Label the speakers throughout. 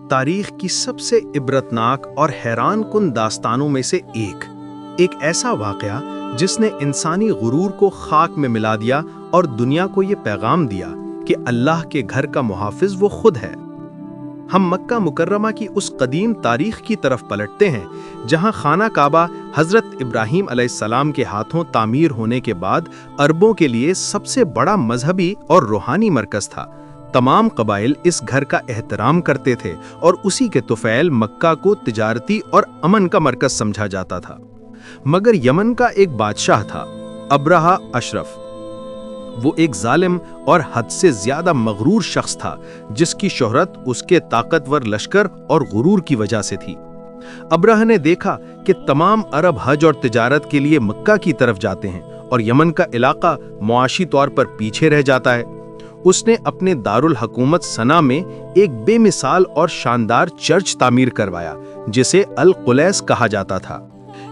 Speaker 1: تاریخ کی سب سے عبرتناک اور حیران کن داستانوں میں سے ایک ایسا واقعہ جس نے انسانی غرور کو خاک میں ملا دیا اور دنیا کو یہ پیغام دیا کہ اللہ کے گھر کا محافظ وہ خود ہے۔ ہم مکہ مکرمہ کی اس قدیم تاریخ کی طرف پلٹتے ہیں جہاں خانہ کعبہ حضرت ابراہیم علیہ السلام کے ہاتھوں تعمیر ہونے کے بعد عربوں کے لیے سب سے بڑا مذہبی اور روحانی مرکز تھا۔ تمام قبائل اس گھر کا احترام کرتے تھے اور اسی کے طفیل مکہ کو تجارتی اور امن کا مرکز سمجھا جاتا تھا۔ مگر یمن کا ایک بادشاہ تھا، ابرہہ اشرف۔ وہ ایک ظالم اور حد سے زیادہ مغرور شخص تھا جس کی شہرت اس کے طاقتور لشکر اور غرور کی وجہ سے تھی۔ ابرہہ نے دیکھا کہ تمام عرب حج اور تجارت کے لیے مکہ کی طرف جاتے ہیں اور یمن کا علاقہ معاشی طور پر پیچھے رہ جاتا ہے۔ اس نے اپنے دارالحکومت صنعا میں ایک بے مثال اور شاندار چرچ تعمیر کروایا جسے القلیس کہا جاتا تھا۔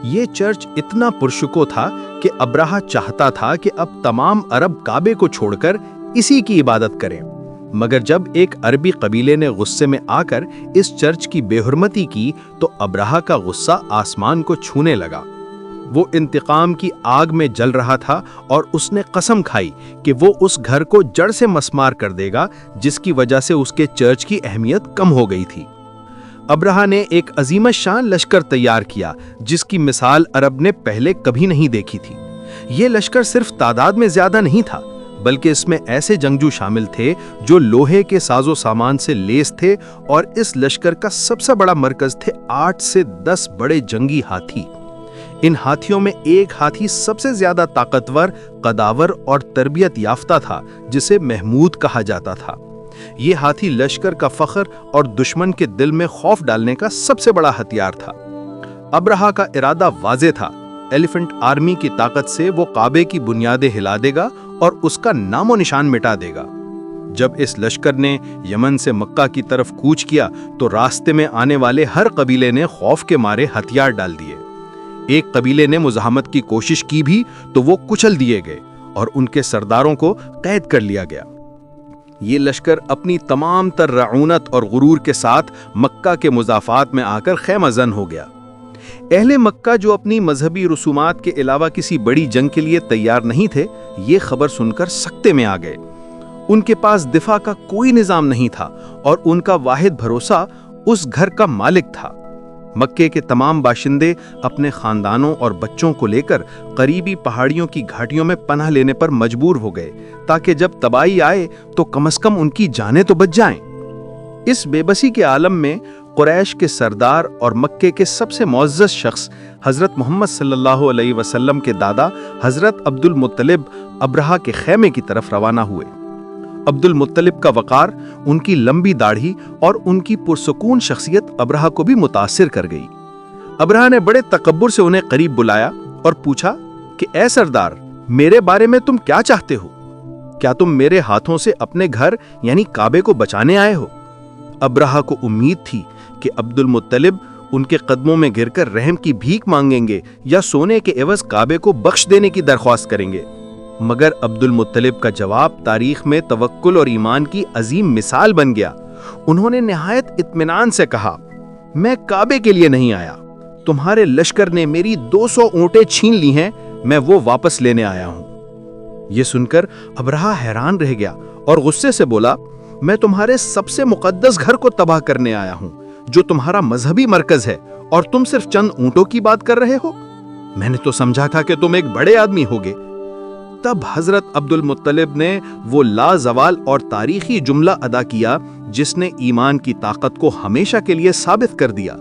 Speaker 1: یہ چرچ اتنا پرشکو تھا کہ ابرہہ چاہتا تھا کہ اب تمام عرب کعبے کو چھوڑ کر اسی کی عبادت کریں، مگر جب ایک عربی قبیلے نے غصے میں آ کر اس چرچ کی بے حرمتی کی تو ابرہہ کا غصہ آسمان کو چھونے لگا۔ وہ انتقام کی آگ میں جل رہا تھا اور اس نے قسم کھائی کہ وہ اس گھر کو جڑ سے مسمار کر دے گا جس کی وجہ سے اس کے چرچ کی اہمیت کم ہو گئی تھی۔ ابرہہ نے ایک عظیم شان لشکر تیار کیا جس کی مثال عرب نے پہلے کبھی نہیں دیکھی تھی۔ یہ لشکر صرف تعداد میں زیادہ نہیں تھا بلکہ اس میں ایسے جنگجو شامل تھے جو لوہے کے ساز و سامان سے لیس تھے، اور اس لشکر کا سب سے بڑا مرکز تھے 8 سے 10 بڑے جنگی ہاتھی۔ ان ہاتھیوں میں ایک ہاتھی سب سے زیادہ طاقتور، قداور اور تربیت یافتہ تھا جسے محمود کہا جاتا تھا۔ یہ ہاتھی لشکر کا فخر اور دشمن کے دل میں خوف ڈالنے کا سب سے بڑا ہتھیار تھا۔ ابرہہ کا ارادہ واضح تھا، ایلیفنٹ آرمی کی طاقت سے وہ کعبے کی بنیادیں ہلا دے گا اور اس کا نام و نشان مٹا دے گا۔ جب اس لشکر نے یمن سے مکہ کی طرف کوچ کیا تو راستے میں آنے والے ہر قبیلے نے خوف کے مارے ہتھیار ڈال دیے۔ ایک قبیلے نے مزاحمت کی کوشش کی بھی تو وہ کچل دیے گئے اور ان کے سرداروں کو قید کر لیا گیا۔ یہ لشکر اپنی تمام تر رعونت اور غرور کے ساتھ مکہ کے مضافات میں آ کر خیمہ زن ہو گیا۔ اہل مکہ جو اپنی مذہبی رسومات کے علاوہ کسی بڑی جنگ کے لیے تیار نہیں تھے، یہ خبر سن کر سکتے میں آ گئے۔ ان کے پاس دفاع کا کوئی نظام نہیں تھا اور ان کا واحد بھروسہ اس گھر کا مالک تھا۔ مکے کے تمام باشندے اپنے خاندانوں اور بچوں کو لے کر قریبی پہاڑیوں کی گھاٹیوں میں پناہ لینے پر مجبور ہو گئے تاکہ جب تباہی آئے تو کم از کم ان کی جانیں تو بچ جائیں۔ اس بے بسی کے عالم میں قریش کے سردار اور مکے کے سب سے معزز شخص حضرت محمد صلی اللہ علیہ وسلم کے دادا حضرت عبد المطلب ابرہہ کے خیمے کی طرف روانہ ہوئے۔ عبد المطلب کا وقار، ان کی لمبی داڑھی اور ان کی پرسکون شخصیت ابرہہ کو بھی متاثر کر گئی۔ ابرہہ نے بڑے تکبر سے انہیں قریب بلایا اور پوچھا کہ اے سردار، میرے بارے میں تم کیا چاہتے ہو؟ کیا تم میرے ہاتھوں سے اپنے گھر یعنی کعبے کو بچانے آئے ہو؟ ابرہہ کو امید تھی کہ عبد المطلب ان کے قدموں میں گر کر رحم کی بھیک مانگیں گے یا سونے کے عوض کعبے کو بخش دینے کی درخواست کریں گے، مگر عبد المطلب کا جواب تاریخ میں توکل اور ایمان کی عظیم مثال بن گیا۔ انہوں نے نہایت اطمینان سے کہا، میں کعبے کے لیے نہیں آیا، تمہارے لشکر نے میری 200 اونٹیں چھین لی ہیں، میں وہ واپس لینے آیا ہوں۔ یہ سن کر ابرہہ حیران رہ گیا اور غصے سے بولا، میں تمہارے سب سے مقدس گھر کو تباہ کرنے آیا ہوں جو تمہارا مذہبی مرکز ہے، اور تم صرف چند اونٹوں کی بات کر رہے ہو؟ میں نے تو سمجھا تھا کہ تم ایک بڑے آدمی ہوگے۔ تب حضرت عبد المطلب نے وہ لازوال اور تاریخی جملہ ادا کیا جس نے ایمان کی طاقت کو ہمیشہ کے لیے ثابت کر دیا،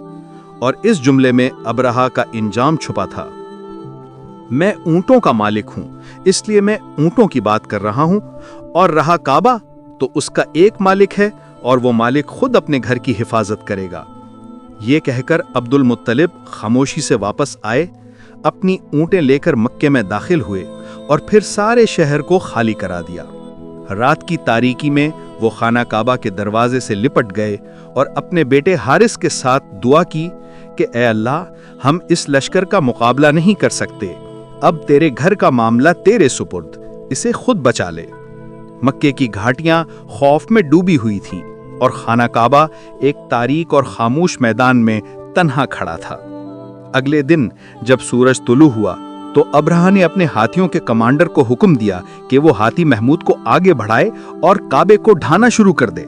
Speaker 1: اور اس جملے میں ابرہہ کا انجام چھپا تھا۔ میں اونٹوں کا مالک ہوں، اس لیے میں اونٹوں کی بات کر رہا ہوں، اور رہا کعبہ تو اس کا ایک مالک ہے اور وہ مالک خود اپنے گھر کی حفاظت کرے گا۔ یہ کہہ کر عبد المطلب خاموشی سے واپس آئے، اپنی اونٹیں لے کر مکے میں داخل ہوئے اور پھر سارے شہر کو خالی کرا دیا۔ رات کی تاریکی میں وہ خانہ کعبہ کے دروازے سے لپٹ گئے اور اپنے بیٹے حارث کے ساتھ دعا کی کہ اے اللہ، ہم اس لشکر کا مقابلہ نہیں کر سکتے، اب تیرے گھر کا معاملہ تیرے سپرد، اسے خود بچا لے۔ مکے کی گھاٹیاں خوف میں ڈوبی ہوئی تھیں، اور خانہ کعبہ ایک تاریک اور خاموش میدان میں تنہا کھڑا تھا۔ اگلے دن جب سورج طلوع ہوا تو ابرہہ نے اپنے ہاتھیوں کے کمانڈر کو حکم دیا کہ وہ ہاتھی محمود کو آگے بڑھائے اور کعبے کو ڈھانا شروع کر دے۔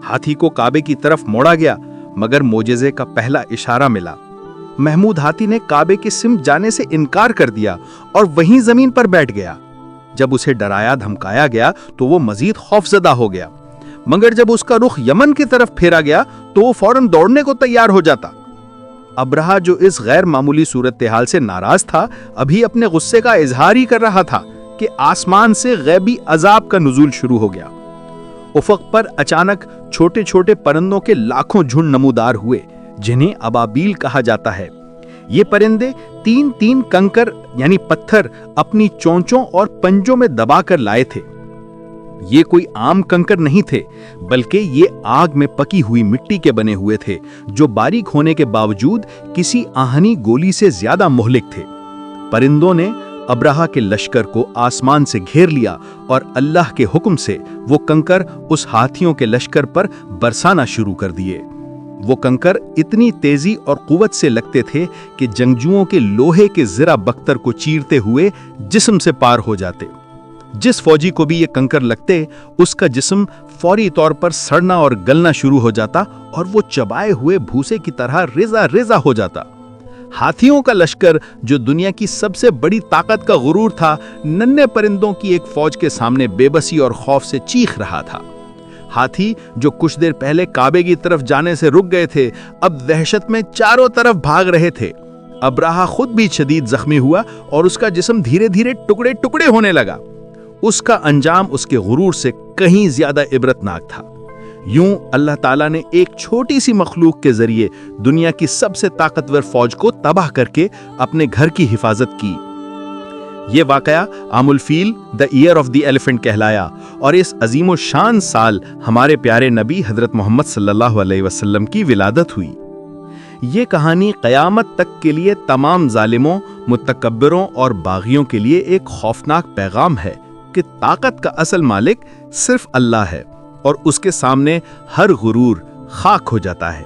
Speaker 1: ہاتھی کو کعبے کی طرف موڑا گیا، مگر معجزے کا پہلا اشارہ ملا۔ محمود ہاتھی نے کعبے کی سمت جانے سے انکار کر دیا اور وہیں زمین پر بیٹھ گیا۔ جب اسے ڈرایا دھمکایا گیا تو وہ مزید خوفزدہ ہو گیا، مگر جب اس کا رخ یمن کی طرف پھیرا گیا تو وہ فوراً دوڑنے کو تیار ہو جاتا۔ ابرہہ جو اس غیر معمولی صورتحال سے ناراض تھا، ابھی اپنے غصے کا اظہار ہی کر رہا تھا کہ آسمان سے غیبی عذاب کا نزول شروع ہو گیا۔ افق پر اچانک چھوٹے چھوٹے پرندوں کے لاکھوں جھنڈ نمودار ہوئے، جنہیں ابابیل کہا جاتا ہے۔ یہ پرندے تین تین کنکر یعنی پتھر اپنی چونچوں اور پنجوں میں دبا کر لائے تھے۔ یہ کوئی عام کنکر نہیں تھے، بلکہ یہ آگ میں پکی ہوئی مٹی کے بنے ہوئے تھے، جو باریک ہونے کے باوجود کسی آہنی گولی سے زیادہ مہلک تھے۔ پرندوں نے ابرہہ کے لشکر کو آسمان سے گھیر لیا اور اللہ کے حکم سے وہ کنکر اس ہاتھیوں کے لشکر پر برسانا شروع کر دیے۔ وہ کنکر اتنی تیزی اور قوت سے لگتے تھے کہ جنگجوؤں کے لوہے کے زرہ بختر کو چیرتے ہوئے جسم سے پار ہو جاتے۔ جس فوجی کو بھی یہ کنکر لگتے، اس کا جسم فوری طور پر سڑنا اور گلنا شروع ہو جاتا اور وہ چبائے ہوئے بھوسے کی طرح ریزہ ریزہ ہو جاتا۔ ہاتھیوں کا لشکر، جو دنیا کی سب سے بڑی طاقت کا غرور تھا، ننھے پرندوں کی ایک فوج کے سامنے بے بسی اور خوف سے چیخ رہا تھا۔ ہاتھی جو کچھ دیر پہلے کعبے کی طرف جانے سے رک گئے تھے، اب دہشت میں چاروں طرف بھاگ رہے تھے۔ ابرہہ خود بھی شدید زخمی ہوا اور اس کا جسم دھیرے دھیرے ٹکڑے ٹکڑے ہونے لگا۔ اس کا انجام اس کے غرور سے کہیں زیادہ عبرتناک تھا۔ یوں اللہ تعالیٰ نے ایک چھوٹی سی مخلوق کے ذریعے دنیا کی سب سے طاقتور فوج کو تباہ کر کے اپنے گھر کی حفاظت کی۔ یہ واقعہ عام الفیل دی ایئر آف دی ایلیفنٹ کہلایا، اور اس عظیم و شان سال ہمارے پیارے نبی حضرت محمد صلی اللہ علیہ وسلم کی ولادت ہوئی۔ یہ کہانی قیامت تک کے لیے تمام ظالموں، متکبروں اور باغیوں کے لیے ایک خوفناک پیغام ہے کہ طاقت کا اصل مالک صرف اللہ ہے، اور اس کے سامنے ہر غرور خاک ہو جاتا ہے۔